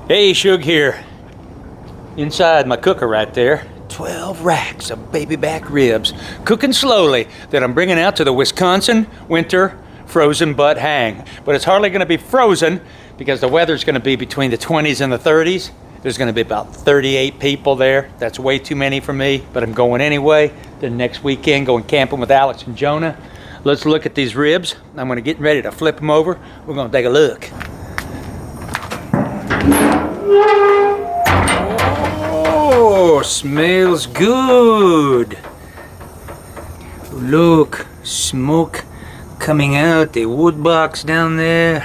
Hey, Shug here. Inside my cooker right there, 12 racks of baby back ribs, cooking slowly, that I'm bringing out to the Wisconsin winter frozen butt hang. But it's hardly gonna be frozen because the weather's gonna be between the 20s and the 30s. There's gonna be about 38 people there. That's way too many for me, but I'm going anyway. The next weekend, going camping with Alex and Jonah. Let's look at these ribs. I'm gonna get ready to flip them over. We're gonna take a look. Oh, smells good. Look, smoke coming out the wood box down there.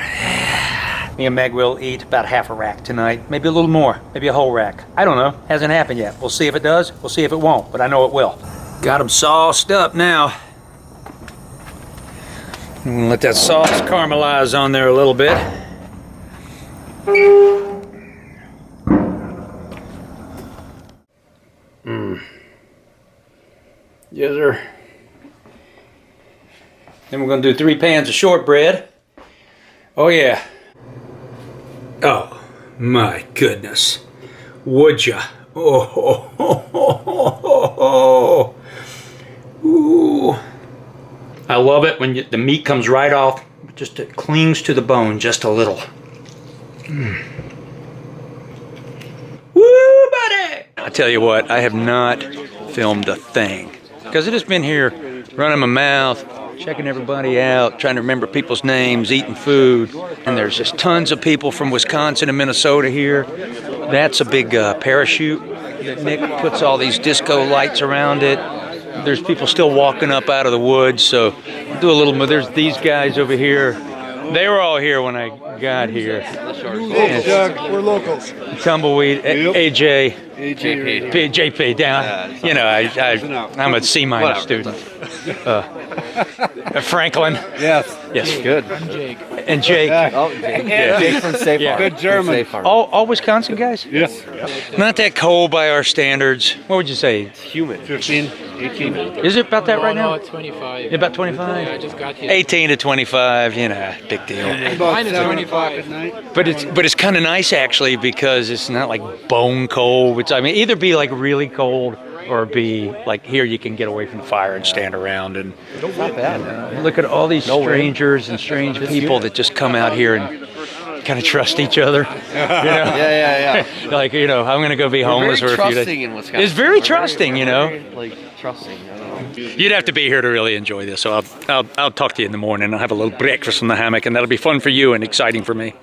Me and Meg will eat about half a rack tonight, maybe a little more, maybe a whole rack. I don't know, hasn't happened yet. We'll see if it does, we'll see if it won't, but I know it will. Got them sauced up now. I'm gonna let that sauce caramelize on there a little bit. Yes, sir. Then we're gonna do 3 pans of shortbread. Oh yeah. Oh my goodness. Would ya? Oh. Ooh. I love it when the meat comes right off, just it clings to the bone just a little. Woo, buddy! I tell you what, I have not filmed a thing. Because I just been here running my mouth, checking everybody out, trying to remember people's names, eating food. And there's just tons of people from Wisconsin and Minnesota here. That's a big parachute that Nick puts all these disco lights around it. There's people still walking up out of the woods, so we'll do a little more. There's these guys over here. They were all here when I got here. Hey, Doug, we're locals. Tumbleweed, Yep. AJ, JP. JP down. You know, I'm a C- student. Franklin. Yes. Yes. Good. And Jake. Jake from Safe Farm. Good German. Safe Farm. All Wisconsin guys? Yes. Not that cold by our standards. What would you say? Humid. 15, 18. Is it about that right now? No, it's 25. About 25? Yeah, I just got here. 18 to 25, you know, big deal. About Mine is 7 25. o'clock at night. But it's kind of nice actually because it's not like bone cold. Which I mean, either be like really cold or be like here you can get away from the fire and stand around and Not bad. look at all these strangers and strange people that just come out here and kind of trust each other. You know? Yeah. Like, you know, I'm gonna go be homeless Very for a few days. trusting in Wisconsin. It's very trusting, you know. Very, like trusting. I don't know. You'd have to be here to really enjoy this. So I'll talk to you in the morning. I'll have a little breakfast in the hammock, and that'll be fun for you and exciting for me.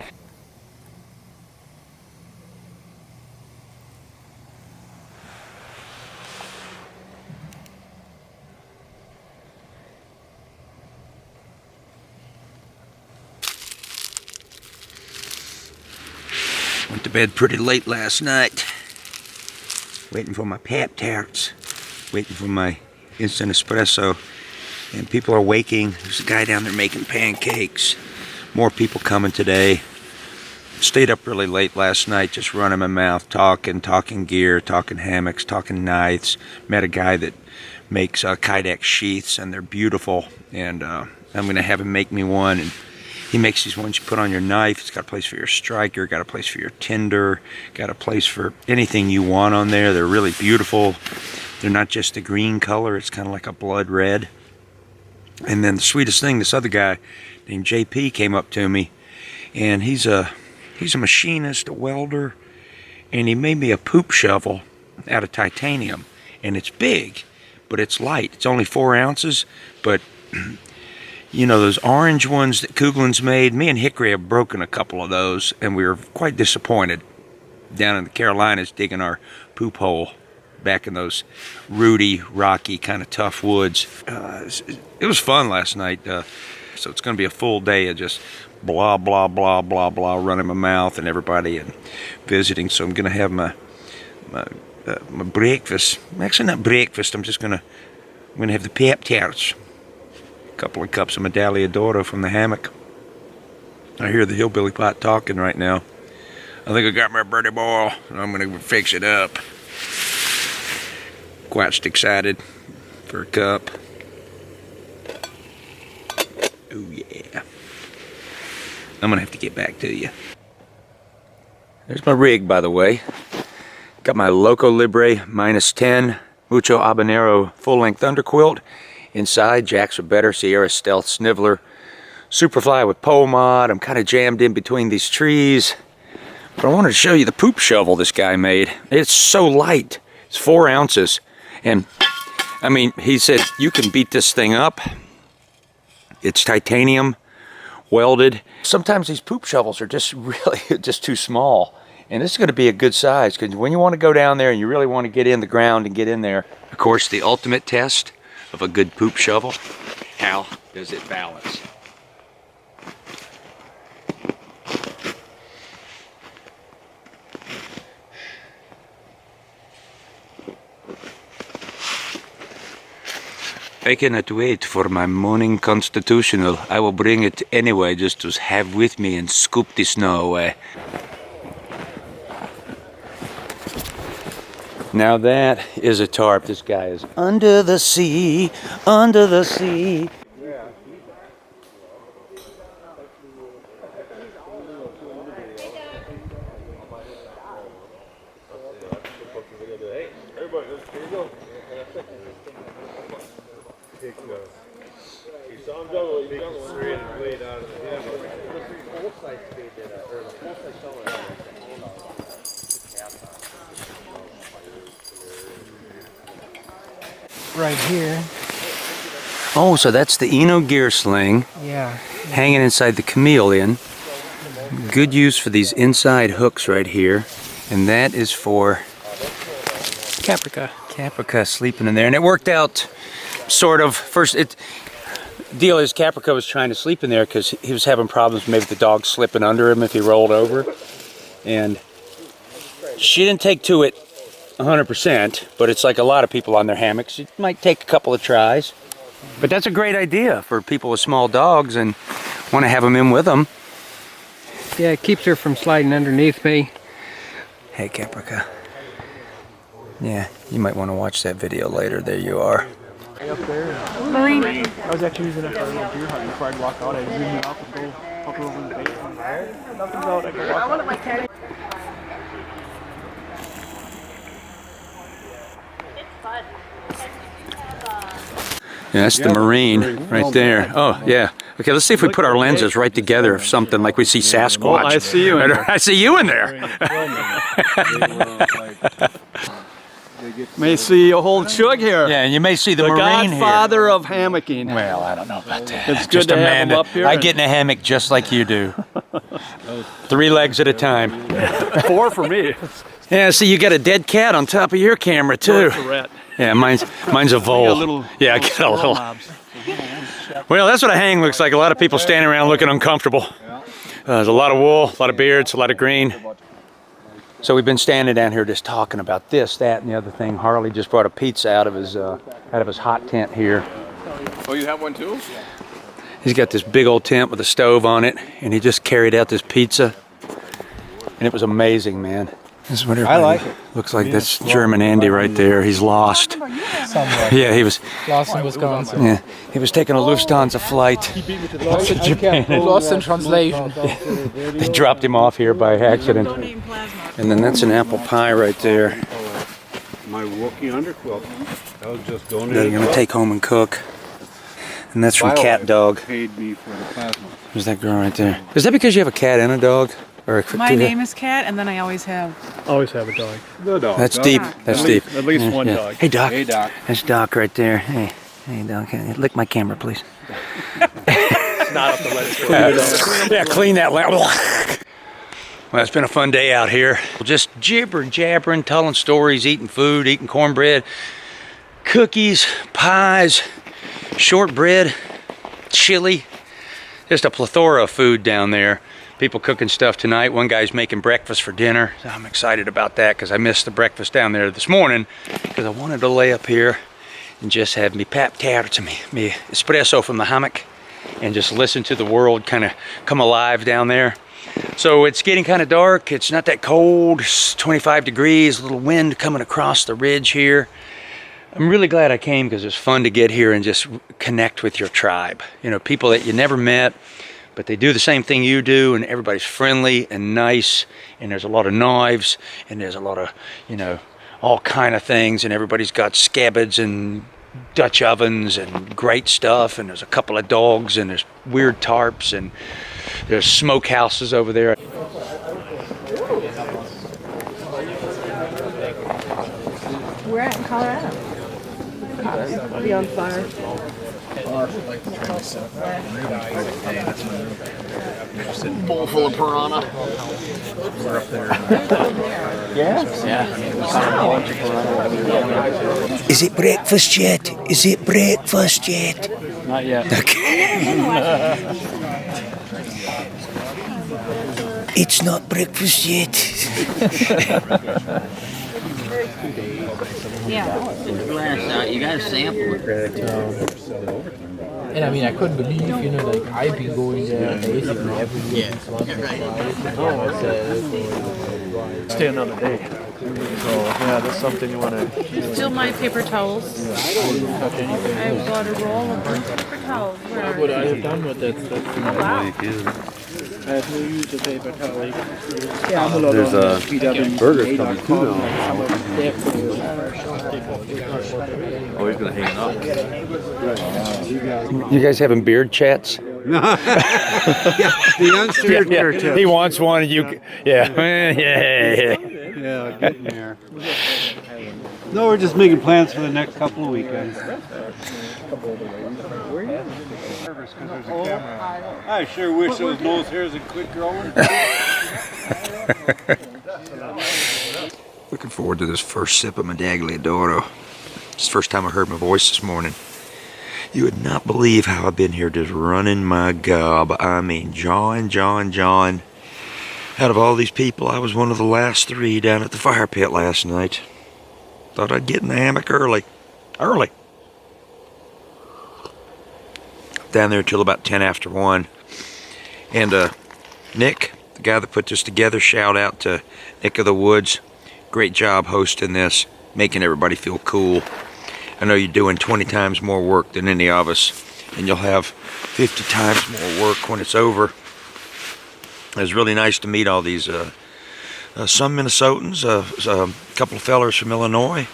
Went to bed pretty late last night. Waiting for my pap tarts. Waiting for my instant espresso. And people are waking. There's a guy down there making pancakes. More people coming today. Stayed up really late last night just running my mouth, talking gear, talking hammocks, talking knives. Met a guy that makes Kydex sheaths and they're beautiful. And I'm going to have him make me one. And he makes these ones you put on your knife. It's got a place for your striker, got a place for your tinder, got a place for anything you want on there. They're really beautiful. They're not just a green color, it's kind of like a blood red. And then the sweetest thing, this other guy named JP came up to me, and he's a machinist, a welder, and he made me a poop shovel out of titanium. And it's big, but it's light. It's only 4 ounces, but you know, those orange ones that Kugelin's made, me and Hickory have broken a couple of those, and we were quite disappointed down in the Carolinas digging our poop hole back in those rooty, rocky, kind of tough woods. It was fun last night, so it's going to be a full day of just blah, blah, blah, blah, blah, running my mouth and everybody and visiting, so I'm going to have my breakfast. Actually, not breakfast, I'm going to have the pap tarts. Couple of cups of Medaglia d'Oro from the hammock. I hear the hillbilly pot talking right now. I think I got my birdie boil, and I'm gonna fix it up. Quite excited for a cup. Oh yeah. I'm gonna have to get back to you. There's my rig, by the way. Got my Loco Libre -10 Mucho Habanero full-length underquilt. Inside, Jacks Are Better Sierra Stealth Sniveler Superfly with pole mod. I'm kind of jammed in between these trees. But I wanted to show you the poop shovel this guy made. It's so light. It's 4 ounces. And, I mean, he said, you can beat this thing up. It's titanium, welded. Sometimes these poop shovels are just really just too small. And this is going to be a good size, because when you want to go down there and you really want to get in the ground and get in there. Of course, the ultimate test of a good poop shovel, how does it balance? I cannot wait for my morning constitutional. I will bring it anyway, just to have with me and scoop the snow away. Now that is a tarp. This guy is under the sea, under the sea. Right here. Oh, so that's the Eno gear sling. Yeah. Hanging inside the chameleon. Good use for these inside hooks right here. And that is for Caprica. Caprica sleeping in there. And it worked out sort of. First, deal is Caprica was trying to sleep in there because he was having problems maybe the dog slipping under him if he rolled over. And she didn't take to it 100%, but it's like a lot of people on their hammocks. It might take a couple of tries. But that's a great idea for people with small dogs and want to have them in with them. Yeah, it keeps her from sliding underneath me. Hey, Caprica. Yeah, you might want to watch that video later. There you are. Up there. Marine. I was actually using it for a little deer hunt before I'd walk out. I'd zoom it up and go up over the base. Nothing's out. I can walk out. Yeah, that's the Marine right there. Oh, yeah. Okay, let's see if we put our lenses right together of something like we see Sasquatch. Oh, I see you in there. I see you in there. May see a whole chug here. Yeah, and you may see the The Marine godfather here. of hammocking. Well, I don't know about that. It's good to have him up here. I get in a hammock just like you do. 3 legs at a time. 4 for me. Yeah, see, you got a dead cat on top of your camera, too. It's a rat. Yeah, mine's a vole. Little, yeah, I little get a little. knobs. Well, that's what a hang looks like. A lot of people standing around looking uncomfortable. There's a lot of wool, a lot of beards, a lot of green. So we've been standing down here just talking about this, that, and the other thing. Harley just brought a pizza out of his hot tent here. Oh, you have one too? He's got this big old tent with a stove on it, and he just carried out this pizza, and it was amazing, man. This is what everybody like it. looks like. That's German Andy right there. He's lost. Somewhere. Yeah, he was. Lost in Wisconsin. Yeah, he was taking a Lufthansa flight. Lost in translation. They dropped him off here by accident. And then that's an apple pie right there. My Wookiee underquilt. That was just That you're donated. gonna take home and cook. And that's from Cat Dog. Paid me for the plasma. There's that girl right there. Is that because you have a cat and a dog? Or a, My name is Kat, and then I always have. Always have a dog. The dog. That's deep. That's deep. At least one dog. Hey, Doc. Hey, Doc. That's Doc right there. Hey, Doc. Hey, lick my camera, please. It's not up to let it go. Yeah, clean that. Well, it's been a fun day out here. Just jibbering, jabbering, telling stories, eating food, eating cornbread, cookies, pies, shortbread, chili. Just a plethora of food down there. People cooking stuff tonight. One guy's making breakfast for dinner. I'm excited about that because I missed the breakfast down there this morning because I wanted to lay up here and just have me pap tarts and me espresso from the hammock and just listen to the world kind of come alive down there. So it's getting kind of dark. It's not that cold. It's 25 degrees, a little wind coming across the ridge here. I'm really glad I came because it's fun to get here and just connect with your tribe. You know, people that you never met, but they do the same thing you do, and everybody's friendly and nice, and there's a lot of knives, and there's a lot of, you know, all kind of things, and everybody's got scabbards and Dutch ovens and great stuff, and there's a couple of dogs, and there's weird tarps, and there's smokehouses over there. We're at in Colorado. I'll be on fire. Bowl full of piranha. Is it breakfast yet? Is it breakfast yet? Not yet. It's not breakfast yet. You gotta sample it. And I mean, I couldn't believe, you know, like I've been going there basically every week. Stay another day. So yeah, that's something you want to. Still my paper towels. I've got a roll of paper towels. Where are What they? I have done with that, I have no use of paper towel. There's burgers coming too now. Oh, he's gonna hang it up. You guys having beard chats? The youngster. He wants one. You, yeah. Yeah, getting there. No, we're just making plans for the next couple of weekends. I sure wish those nose hairs would quit growing. Looking forward to this first sip of Medaglia d'Oro. It's the first time I heard my voice this morning. You would not believe how I've been here just running my gob. I mean, John. Out of all these people, I was one of the last 3 down at the fire pit last night. Thought I'd get in the hammock early. Down there till about 10 after 1. And Nick, the guy that put this together, shout out to Nick of the Woods. Great job hosting this, making everybody feel cool. I know you're doing 20 times more work than any of us, and you'll have 50 times more work when it's over. It was really nice to meet all these, some Minnesotans, a couple of fellers from Illinois,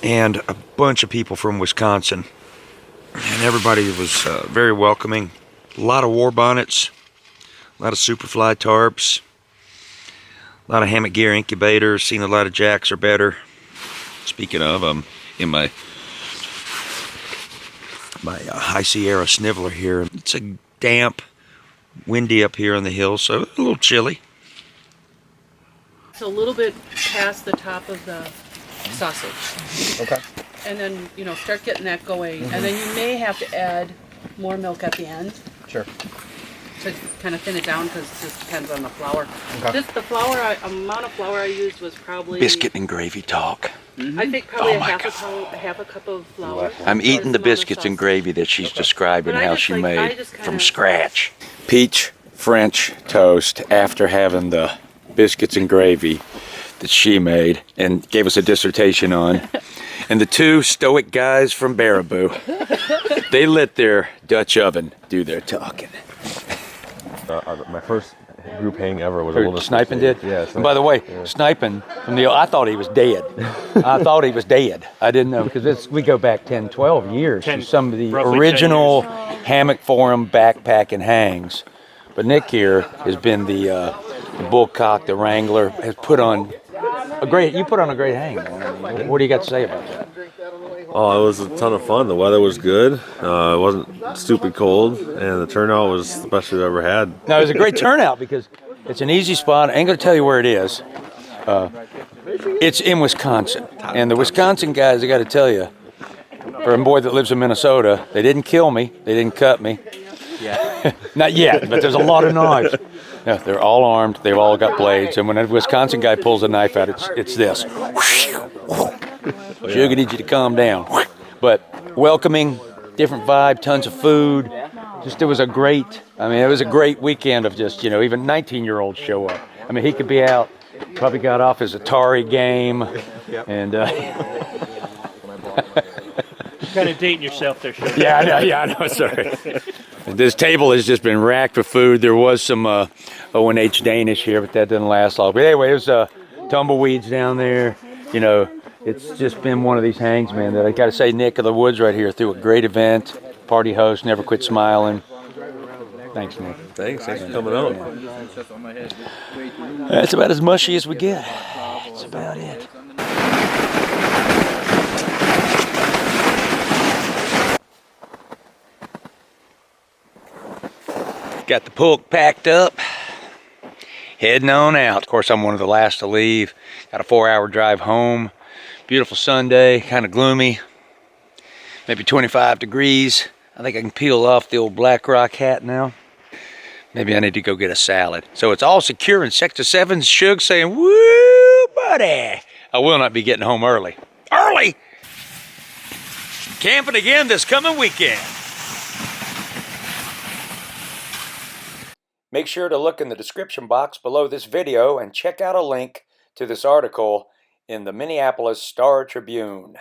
and a bunch of people from Wisconsin. And everybody was very welcoming. A lot of war bonnets, a lot of Superfly tarps, a lot of hammock gear incubators, seen a lot of Jacks or better. Speaking of, I'm in my High Sierra Sniveler here. It's a damp, windy up here on the hill, so a little chilly. It's a little bit past the top of the sausage. Okay. And then, you know, start getting that going. And then you may have to add more milk at the end Sure. to kind of thin it down because it just depends on the flour. Okay. The amount of flour I used was probably... Biscuit and gravy talk. I think probably Oh my half a cup of flour. I'm for eating the this amount of biscuits and sausage. gravy that she's describing But I how just she like- I made just from kinda- scratch. Peach French toast after having the biscuits and gravy that she made and gave us a dissertation on. And the 2 stoic guys from Baraboo, they let their Dutch oven do their talking. My first group hang ever was a Or little Sniping did? Yeah. And by the way, Sniping from the I thought he was dead. I thought he was dead. I didn't know because we go back 10, 12 years to some of the roughly 10 original Hammock Forum backpack and hangs. But Nick here has been the Bullcock, the Wrangler, has put on a great hang. What do you got to say about that? Oh, it was a ton of fun. The weather was good. It wasn't stupid cold, and the turnout was the best we've ever had. No, it was a great turnout because it's an easy spot. I ain't going to tell you where it is. It's in Wisconsin. And the Wisconsin guys, I got to tell you, for a boy that lives in Minnesota, they didn't kill me. They didn't cut me. Not yet, but there's a lot of knives. No, they're all armed. They've all got blades. And when a Wisconsin guy pulls a knife out, it's this. Sugar, need you to calm down. But welcoming, different vibe, tons of food. It was a great weekend of just, even 19-year-olds show up. I mean, he could be out, probably got off his Atari game. And kind of dating yourself there, Sean. Yeah, I know, sorry. This table has just been racked with food. There was some O&H Danish here, but that didn't last long. But anyway, there's tumbleweeds down there. You know, it's just been one of these hangs, man, that I got to say, Nick of the Woods right here threw a great event. Party host, never quit smiling. Thanks, Nick. Thanks for coming out. That's about as mushy as we get. That's about it. Got the pulk packed up, heading on out. Of course, I'm one of the last to leave. Got a 4-hour drive home. Beautiful Sunday, kind of gloomy. Maybe 25 degrees. I think I can peel off the old Black Rock hat now. Maybe I need to go get a salad. So it's all secure in Sector 7's Shug saying, woo, buddy. I will not be getting home early. Early! Camping again this coming weekend. Make sure to look in the description box below this video and check out a link to this article in the Minneapolis Star Tribune.